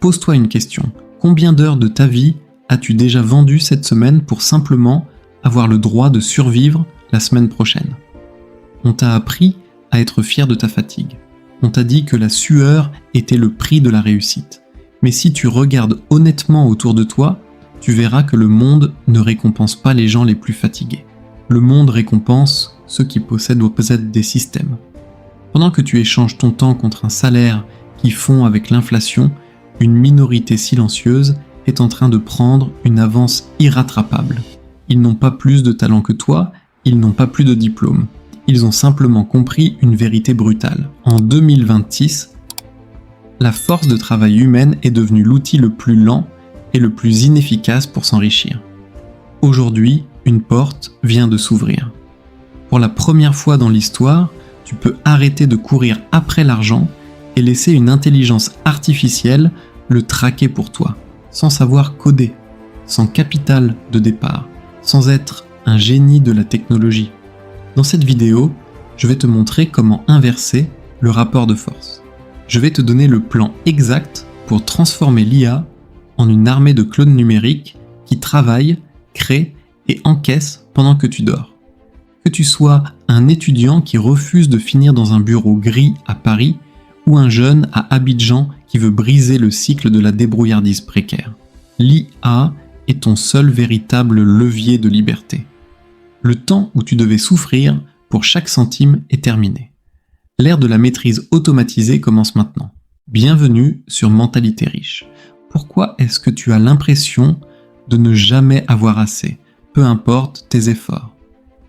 pose-toi une question. Combien d'heures de ta vie as-tu déjà vendu cette semaine pour simplement avoir le droit de survivre la semaine prochaine ? On t'a appris à être fier de ta fatigue. On t'a dit que la sueur était le prix de la réussite. Mais si tu regardes honnêtement autour de toi, tu verras que le monde ne récompense pas les gens les plus fatigués. Le monde récompense ceux qui possèdent des systèmes. Pendant que tu échanges ton temps contre un salaire qui fond avec l'inflation, une minorité silencieuse est en train de prendre une avance irrattrapable. Ils n'ont pas plus de talent que toi, ils n'ont pas plus de diplôme. Ils ont simplement compris une vérité brutale. En 2026, la force de travail humaine est devenue l'outil le plus lent et le plus inefficace pour s'enrichir. Aujourd'hui, une porte vient de s'ouvrir. Pour la première fois dans l'histoire, tu peux arrêter de courir après l'argent et laisser une intelligence artificielle le traquer pour toi, sans savoir coder, sans capital de départ, sans être un génie de la technologie. Dans cette vidéo, je vais te montrer comment inverser le rapport de force. Je vais te donner le plan exact pour transformer l'IA en une armée de clones numériques qui travaillent, créent et encaissent pendant que tu dors. Que tu sois un étudiant qui refuse de finir dans un bureau gris à Paris ou un jeune à Abidjan qui veut briser le cycle de la débrouillardise précaire, l'IA est ton seul véritable levier de liberté. Le temps où tu devais souffrir pour chaque centime est terminé. L'ère de la maîtrise automatisée commence maintenant. Bienvenue sur Mentalité Riche. Pourquoi est-ce que tu as l'impression de ne jamais avoir assez, peu importe tes efforts ?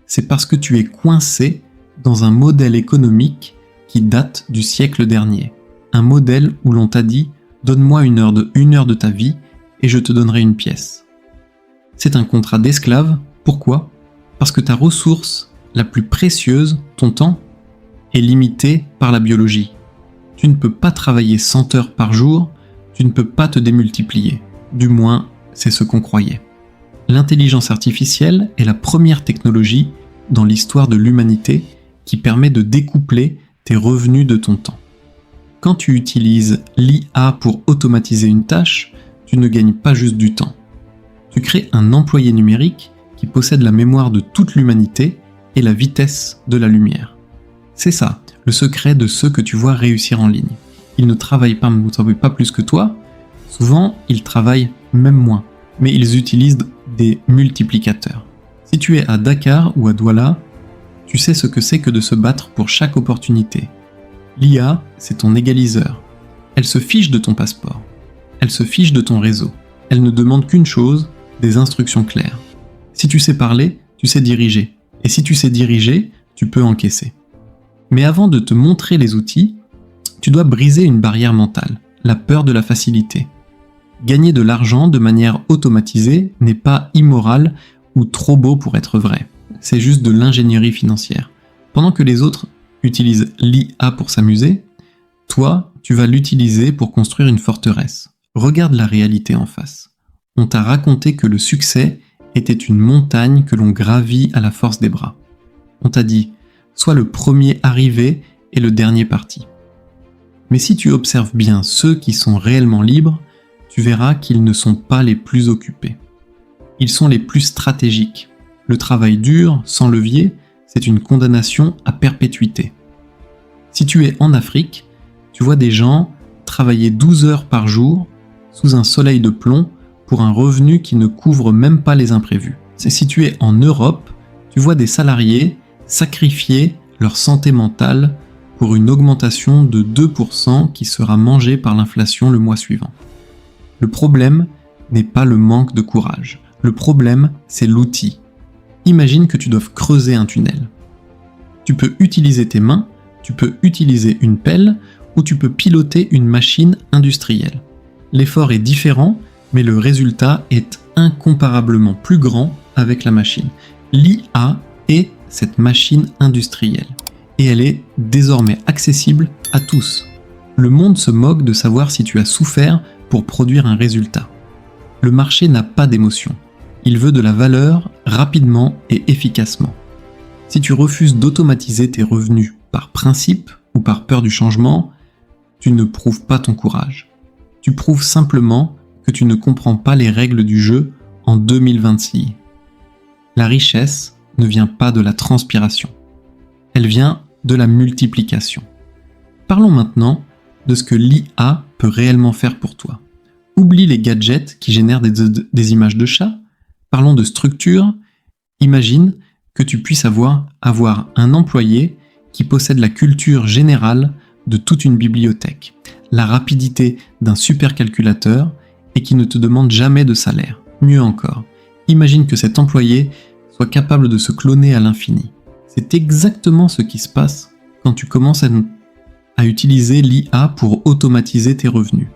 C'est parce que tu es coincé dans un modèle économique qui date du siècle dernier. Un modèle où l'on t'a dit « Donne-moi une heure de ta vie et je te donnerai une pièce ». C'est un contrat d'esclave. Pourquoi ? Parce que ta ressource la plus précieuse, ton temps, est limitée par la biologie. Tu ne peux pas travailler 100 heures par jour, tu ne peux pas te démultiplier. Du moins, c'est ce qu'on croyait. L'intelligence artificielle est la première technologie dans l'histoire de l'humanité qui permet de découpler tes revenus de ton temps. Quand tu utilises l'IA pour automatiser une tâche, tu ne gagnes pas juste du temps. Tu crées un employé numérique qui possède la mémoire de toute l'humanité et la vitesse de la lumière. C'est ça, le secret de ceux que tu vois réussir en ligne. Ils ne travaillent pas plus que toi, souvent ils travaillent même moins, mais ils utilisent des multiplicateurs. Si tu es à Dakar ou à Douala, tu sais ce que c'est que de se battre pour chaque opportunité. L'IA, c'est ton égaliseur. Elle se fiche de ton passeport. Elle se fiche de ton réseau. Elle ne demande qu'une chose, des instructions claires. Si tu sais parler, tu sais diriger. Et si tu sais diriger, tu peux encaisser. Mais avant de te montrer les outils, tu dois briser une barrière mentale, la peur de la facilité. Gagner de l'argent de manière automatisée n'est pas immoral ou trop beau pour être vrai. C'est juste de l'ingénierie financière. Pendant que les autres utilisent l'IA pour s'amuser, toi, tu vas l'utiliser pour construire une forteresse. Regarde la réalité en face. On t'a raconté que le succès était une montagne que l'on gravit à la force des bras. On t'a dit, sois le premier arrivé et le dernier parti. Mais si tu observes bien ceux qui sont réellement libres, tu verras qu'ils ne sont pas les plus occupés. Ils sont les plus stratégiques. Le travail dur, sans levier, c'est une condamnation à perpétuité. Si tu es en Afrique, tu vois des gens travailler 12 heures par jour sous un soleil de plomb pour un revenu qui ne couvre même pas les imprévus. Si tu es en Europe, tu vois des salariés sacrifier leur santé mentale pour une augmentation de 2% qui sera mangée par l'inflation le mois suivant. Le problème n'est pas le manque de courage. Le problème, c'est l'outil. Imagine que tu dois creuser un tunnel. Tu peux utiliser tes mains, tu peux utiliser une pelle ou tu peux piloter une machine industrielle. L'effort est différent, mais le résultat est incomparablement plus grand avec la machine. L'IA est cette machine industrielle et elle est désormais accessible à tous. Le monde se moque de savoir si tu as souffert pour produire un résultat. Le marché n'a pas d'émotion. Il veut de la valeur rapidement et efficacement. Si tu refuses d'automatiser tes revenus par principe ou par peur du changement, tu ne prouves pas ton courage. Tu prouves simplement que tu ne comprends pas les règles du jeu en 2026. La richesse ne vient pas de la transpiration. Elle vient de la multiplication. Parlons maintenant de ce que l'IA peut réellement faire pour toi. Oublie les gadgets qui génèrent des images de chats. Parlons de structure. Imagine que tu puisses avoir un employé qui possède la culture générale de toute une bibliothèque, la rapidité d'un supercalculateur et qui ne te demande jamais de salaire. Mieux encore, imagine que cet employé soit capable de se cloner à l'infini. C'est exactement ce qui se passe quand tu commences à utiliser l'IA pour automatiser tes revenus.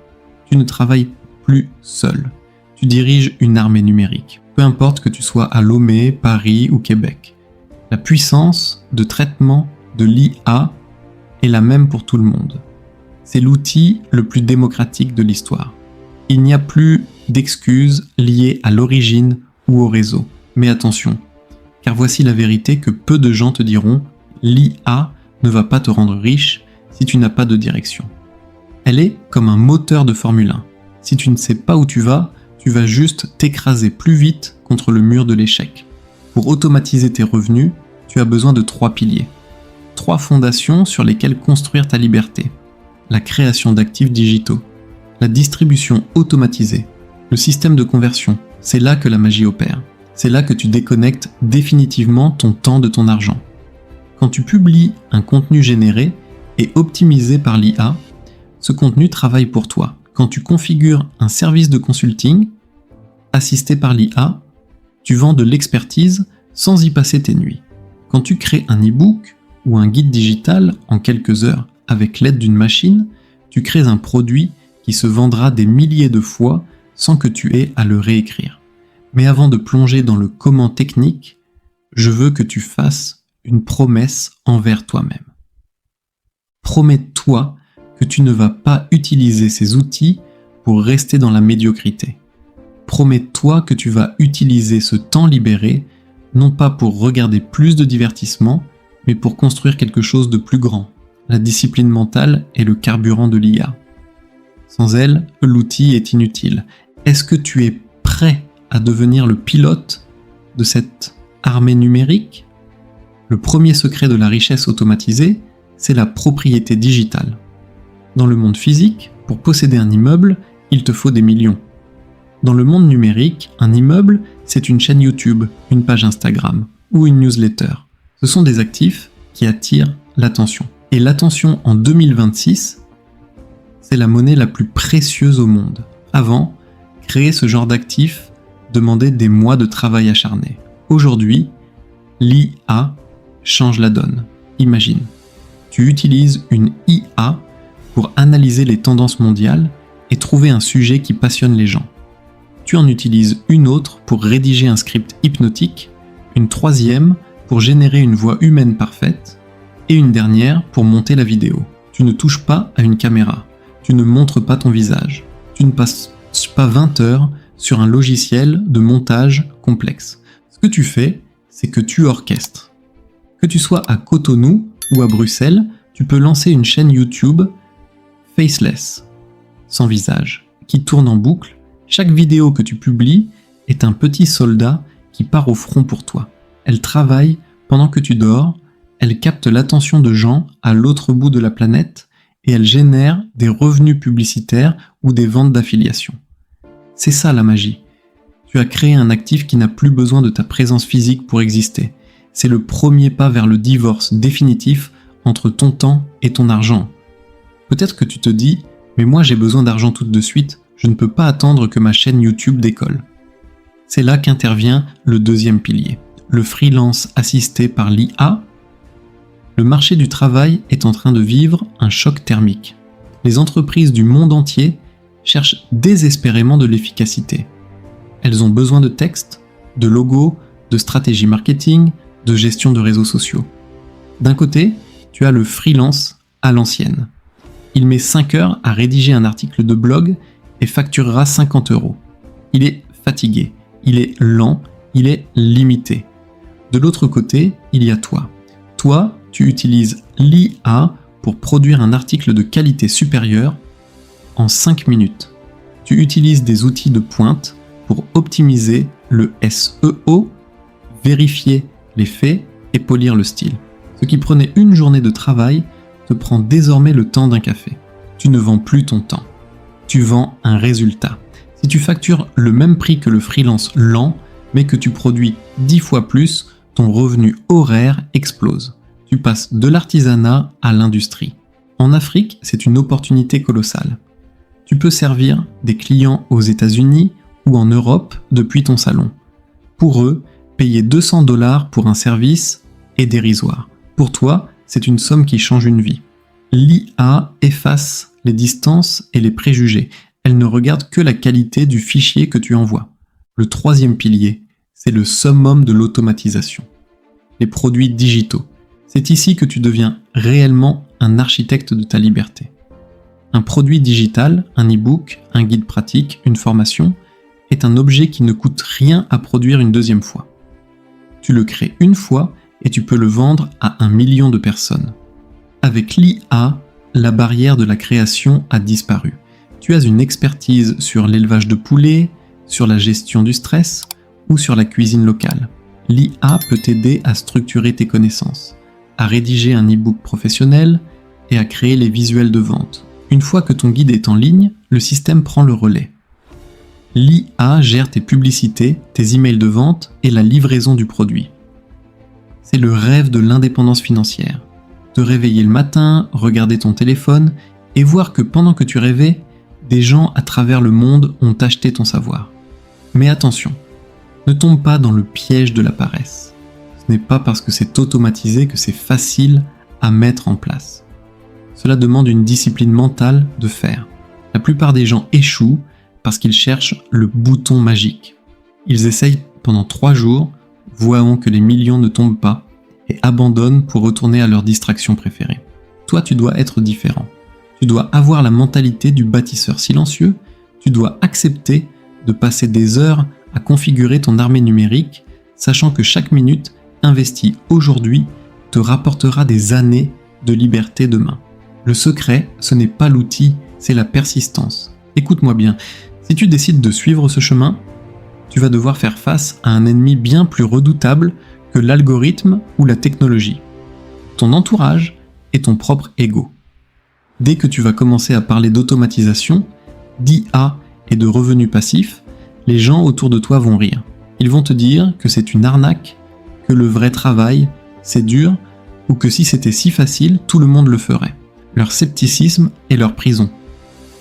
Tu ne travailles plus seul. Tu diriges une armée numérique. Peu importe que tu sois à Lomé, Paris ou Québec. La puissance de traitement de l'IA est la même pour tout le monde. C'est l'outil le plus démocratique de l'histoire. Il n'y a plus d'excuses liées à l'origine ou au réseau. Mais attention, car voici la vérité que peu de gens te diront, l'IA ne va pas te rendre riche si tu n'as pas de direction. Elle est comme un moteur de Formule 1. Si tu ne sais pas où tu vas juste t'écraser plus vite contre le mur de l'échec. Pour automatiser tes revenus, tu as besoin de 3 piliers. 3 fondations sur lesquelles construire ta liberté. La création d'actifs digitaux, la distribution automatisée, le système de conversion. C'est là que la magie opère. C'est là que tu déconnectes définitivement ton temps de ton argent. Quand tu publies un contenu généré et optimisé par l'IA, ce contenu travaille pour toi. Quand tu configures un service de consulting assisté par l'IA, tu vends de l'expertise sans y passer tes nuits. Quand tu crées un e-book ou un guide digital en quelques heures avec l'aide d'une machine, tu crées un produit qui se vendra des milliers de fois sans que tu aies à le réécrire. Mais avant de plonger dans le comment technique, je veux que tu fasses une promesse envers toi-même. Promets-toi que tu ne vas pas utiliser ces outils pour rester dans la médiocrité. Promets-toi que tu vas utiliser ce temps libéré, non pas pour regarder plus de divertissement, mais pour construire quelque chose de plus grand. La discipline mentale est le carburant de l'IA. Sans elle, l'outil est inutile. Est-ce que tu es prêt à devenir le pilote de cette armée numérique? Le premier secret de la richesse automatisée, c'est la propriété digitale. Dans le monde physique, pour posséder un immeuble, il te faut des millions. Dans le monde numérique, un immeuble, c'est une chaîne YouTube, une page Instagram ou une newsletter. Ce sont des actifs qui attirent l'attention. Et l'attention en 2026, c'est la monnaie la plus précieuse au monde. Avant, créer ce genre d'actifs demandait des mois de travail acharné. Aujourd'hui, l'IA change la donne. Imagine, tu utilises une IA pour analyser les tendances mondiales et trouver un sujet qui passionne les gens. Tu en utilises une autre pour rédiger un script hypnotique, une troisième pour générer une voix humaine parfaite, et une dernière pour monter la vidéo. Tu ne touches pas à une caméra, tu ne montres pas ton visage, tu ne passes pas 20 heures sur un logiciel de montage complexe. Ce que tu fais, c'est que tu orchestres. Que tu sois à Cotonou ou à Bruxelles, tu peux lancer une chaîne YouTube faceless, sans visage, qui tourne en boucle. Chaque vidéo que tu publies est un petit soldat qui part au front pour toi. Elle travaille pendant que tu dors, elle capte l'attention de gens à l'autre bout de la planète et elle génère des revenus publicitaires ou des ventes d'affiliation. C'est ça la magie. Tu as créé un actif qui n'a plus besoin de ta présence physique pour exister. C'est le premier pas vers le divorce définitif entre ton temps et ton argent. Peut-être que tu te dis « mais moi j'ai besoin d'argent tout de suite, je ne peux pas attendre que ma chaîne YouTube décolle ». C'est là qu'intervient le deuxième pilier, le freelance assisté par l'IA. Le marché du travail est en train de vivre un choc thermique. Les entreprises du monde entier cherchent désespérément de l'efficacité. Elles ont besoin de textes, de logos, de stratégie marketing, de gestion de réseaux sociaux. D'un côté, tu as le freelance à l'ancienne. Il met 5 heures à rédiger un article de blog et facturera 50 €. Il est fatigué, il est lent, il est limité. De l'autre côté, il y a toi. Toi, tu utilises l'IA pour produire un article de qualité supérieure en 5 minutes. Tu utilises des outils de pointe pour optimiser le SEO, vérifier les faits et polir le style. Ce qui prenait une journée de travail te prend désormais le temps d'un café. Tu ne vends plus ton temps. Tu vends un résultat. Si tu factures le même prix que le freelance lent, mais que tu produis 10 fois plus, ton revenu horaire explose. Tu passes de l'artisanat à l'industrie. En Afrique, c'est une opportunité colossale. Tu peux servir des clients aux États-Unis ou en Europe depuis ton salon. Pour eux, payer $200 pour un service est dérisoire. Pour toi, c'est une somme qui change une vie. L'IA efface les distances et les préjugés. Elle ne regarde que la qualité du fichier que tu envoies. Le troisième pilier, c'est le summum de l'automatisation. Les produits digitaux. C'est ici que tu deviens réellement un architecte de ta liberté. Un produit digital, un e-book, un guide pratique, une formation, est un objet qui ne coûte rien à produire une deuxième fois. Tu le crées une fois et tu peux le vendre à 1 million de personnes. Avec l'IA, la barrière de la création a disparu. Tu as une expertise sur l'élevage de poulets, sur la gestion du stress ou sur la cuisine locale. L'IA peut t'aider à structurer tes connaissances, à rédiger un e-book professionnel et à créer les visuels de vente. Une fois que ton guide est en ligne, le système prend le relais. L'IA gère tes publicités, tes emails de vente et la livraison du produit. C'est le rêve de l'indépendance financière. Te réveiller le matin, regarder ton téléphone et voir que pendant que tu rêvais, des gens à travers le monde ont acheté ton savoir. Mais attention, ne tombe pas dans le piège de la paresse. Ce n'est pas parce que c'est automatisé que c'est facile à mettre en place. Cela demande une discipline mentale de faire. La plupart des gens échouent parce qu'ils cherchent le bouton magique. Ils essayent pendant 3 jours, voyant que les millions ne tombent pas, et abandonnent pour retourner à leur distraction préférée. Toi, tu dois être différent. Tu dois avoir la mentalité du bâtisseur silencieux, tu dois accepter de passer des heures à configurer ton armée numérique, sachant que chaque minute investie aujourd'hui te rapportera des années de liberté demain. Le secret, ce n'est pas l'outil, c'est la persistance. Écoute-moi bien, si tu décides de suivre ce chemin, tu vas devoir faire face à un ennemi bien plus redoutable que l'algorithme ou la technologie. Ton entourage et ton propre ego. Dès que tu vas commencer à parler d'automatisation, d'IA et de revenus passifs, les gens autour de toi vont rire. Ils vont te dire que c'est une arnaque, que le vrai travail, c'est dur, ou que si c'était si facile, tout le monde le ferait. Leur scepticisme est leur prison.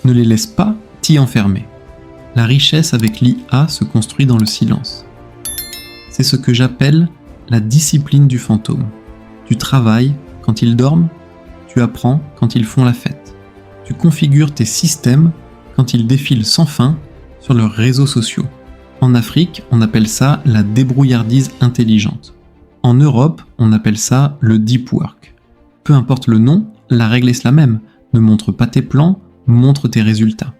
Ne les laisse pas t'y enfermer. La richesse avec l'IA se construit dans le silence. C'est ce que j'appelle la discipline du fantôme. Tu travailles quand ils dorment, tu apprends quand ils font la fête. Tu configures tes systèmes quand ils défilent sans fin sur leurs réseaux sociaux. En Afrique, on appelle ça la débrouillardise intelligente. En Europe, on appelle ça le deep work. Peu importe le nom, la règle est la même. Ne montre pas tes plans, montre tes résultats.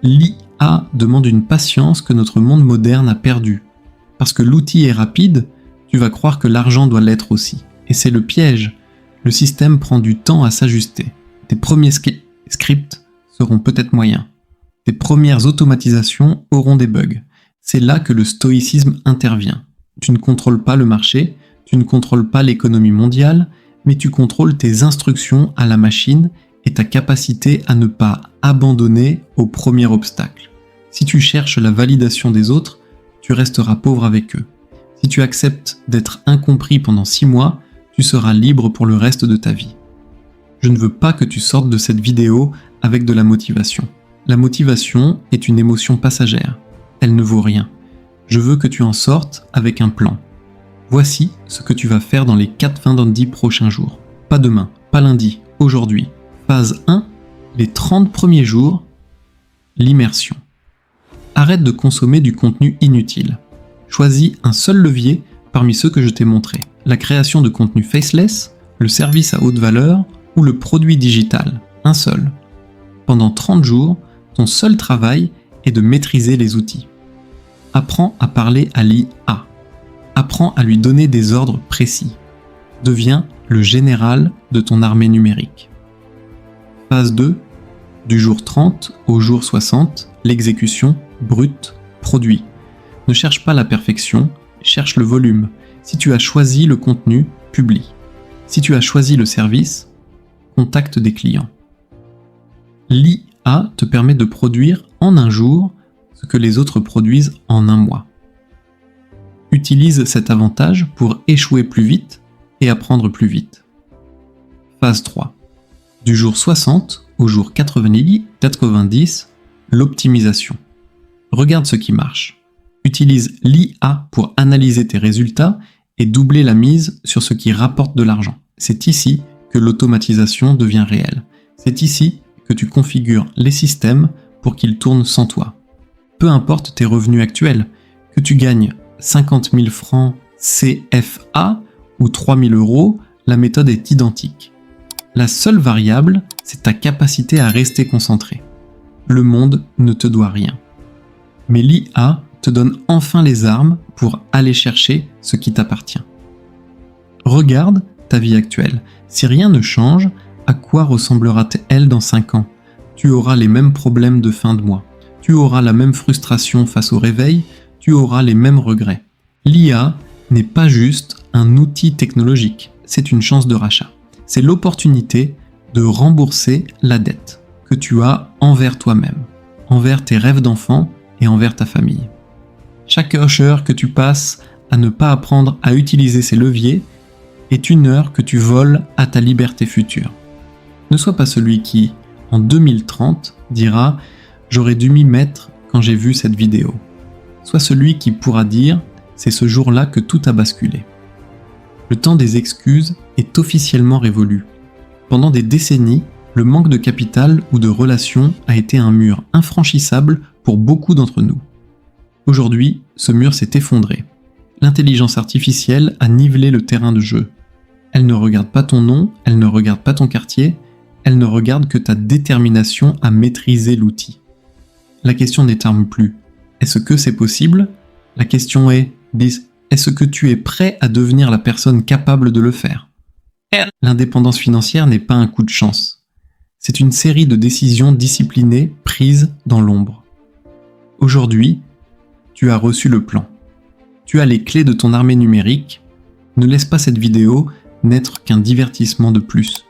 L'IA demande une patience que notre monde moderne a perdue. Parce que l'outil est rapide, tu vas croire que l'argent doit l'être aussi. Et c'est le piège. Le système prend du temps à s'ajuster. Tes premiers scripts seront peut-être moyens. Tes premières automatisations auront des bugs. C'est là que le stoïcisme intervient. Tu ne contrôles pas le marché, tu ne contrôles pas l'économie mondiale, mais tu contrôles tes instructions à la machine et ta capacité à ne pas abandonner au premier obstacle. Si tu cherches la validation des autres, tu resteras pauvre avec eux. Si tu acceptes d'être incompris pendant 6 mois, tu seras libre pour le reste de ta vie. Je ne veux pas que tu sortes de cette vidéo avec de la motivation. La motivation est une émotion passagère. Elle ne vaut rien. Je veux que tu en sortes avec un plan. Voici ce que tu vas faire dans les 90 prochains jours. Pas demain, pas lundi, aujourd'hui. Phase 1, les 30 premiers jours, l'immersion. Arrête de consommer du contenu inutile. Choisis un seul levier parmi ceux que je t'ai montrés. La création de contenu faceless, le service à haute valeur ou le produit digital. Un seul. Pendant 30 jours, ton seul travail est de maîtriser les outils. Apprends à parler à l'IA. Apprends à lui donner des ordres précis. Deviens le général de ton armée numérique. Phase 2, du jour 30 au jour 60, l'exécution, brute, produit. Ne cherche pas la perfection, cherche le volume. Si tu as choisi le contenu, publie. Si tu as choisi le service, contacte des clients. L'IA te permet de produire en un jour ce que les autres produisent en un mois. Utilise cet avantage pour échouer plus vite et apprendre plus vite. Phase 3. Du jour 60 au jour 90, l'optimisation. Regarde ce qui marche. Utilise l'IA pour analyser tes résultats et doubler la mise sur ce qui rapporte de l'argent. C'est ici que l'automatisation devient réelle. C'est ici que tu configures les systèmes pour qu'ils tournent sans toi. Peu importe tes revenus actuels, que tu gagnes 50 000 francs CFA ou 3 000 euros, la méthode est identique. La seule variable, c'est ta capacité à rester concentré. Le monde ne te doit rien. Mais l'IA te donne enfin les armes pour aller chercher ce qui t'appartient. Regarde ta vie actuelle. Si rien ne change, à quoi ressemblera-t-elle dans 5 ans ? Tu auras les mêmes problèmes de fin de mois. Tu auras la même frustration face au réveil. Tu auras les mêmes regrets. L'IA n'est pas juste un outil technologique, c'est une chance de rachat. C'est l'opportunité de rembourser la dette que tu as envers toi-même, envers tes rêves d'enfant et envers ta famille. Chaque heure que tu passes à ne pas apprendre à utiliser ces leviers est une heure que tu voles à ta liberté future. Ne sois pas celui qui, en 2030, dira « J'aurais dû m'y mettre quand j'ai vu cette vidéo ». Sois celui qui pourra dire « C'est ce jour-là que tout a basculé ». Le temps des excuses est officiellement révolu. Pendant des décennies, le manque de capital ou de relations a été un mur infranchissable pour beaucoup d'entre nous. Aujourd'hui, ce mur s'est effondré. L'intelligence artificielle a nivelé le terrain de jeu. Elle ne regarde pas ton nom, elle ne regarde pas ton quartier, elle ne regarde que ta détermination à maîtriser l'outil. La question n'éterne plus. Est-ce que c'est possible ? La question est, est-ce que tu es prêt à devenir la personne capable de le faire ? L'indépendance financière n'est pas un coup de chance. C'est une série de décisions disciplinées prises dans l'ombre. Aujourd'hui, tu as reçu le plan. Tu as les clés de ton armée numérique. Ne laisse pas cette vidéo n'être qu'un divertissement de plus.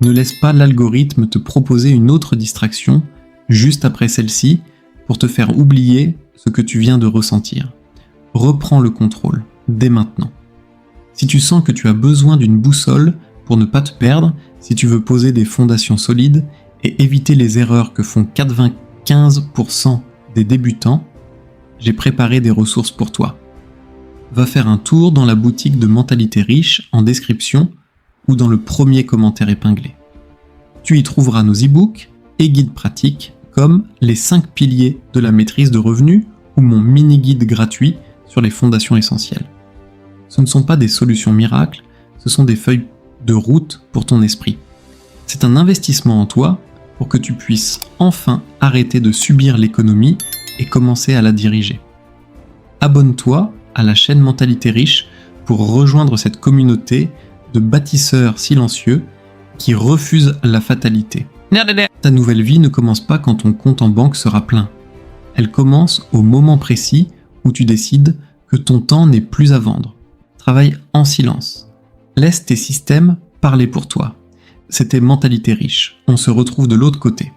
Ne laisse pas l'algorithme te proposer une autre distraction juste après celle-ci pour te faire oublier ce que tu viens de ressentir. Reprends le contrôle, dès maintenant. Si tu sens que tu as besoin d'une boussole pour ne pas te perdre, si tu veux poser des fondations solides et éviter les erreurs que font 95% des débutants, j'ai préparé des ressources pour toi. Va faire un tour dans la boutique de Mentalité Riche en description ou dans le premier commentaire épinglé. Tu y trouveras nos e-books et guides pratiques comme les 5 piliers de la maîtrise de revenus ou mon mini-guide gratuit sur les fondations essentielles. Ce ne sont pas des solutions miracles, ce sont des feuilles de route pour ton esprit. C'est un investissement en toi pour que tu puisses enfin arrêter de subir l'économie et commencer à la diriger. Abonne-toi à la chaîne Mentalité Riche pour rejoindre cette communauté de bâtisseurs silencieux qui refusent la fatalité. Ta nouvelle vie ne commence pas quand ton compte en banque sera plein. Elle commence au moment précis où tu décides que ton temps n'est plus à vendre. Travaille en silence. Laisse tes systèmes parler pour toi. C'était Mentalité Riche. On se retrouve de l'autre côté.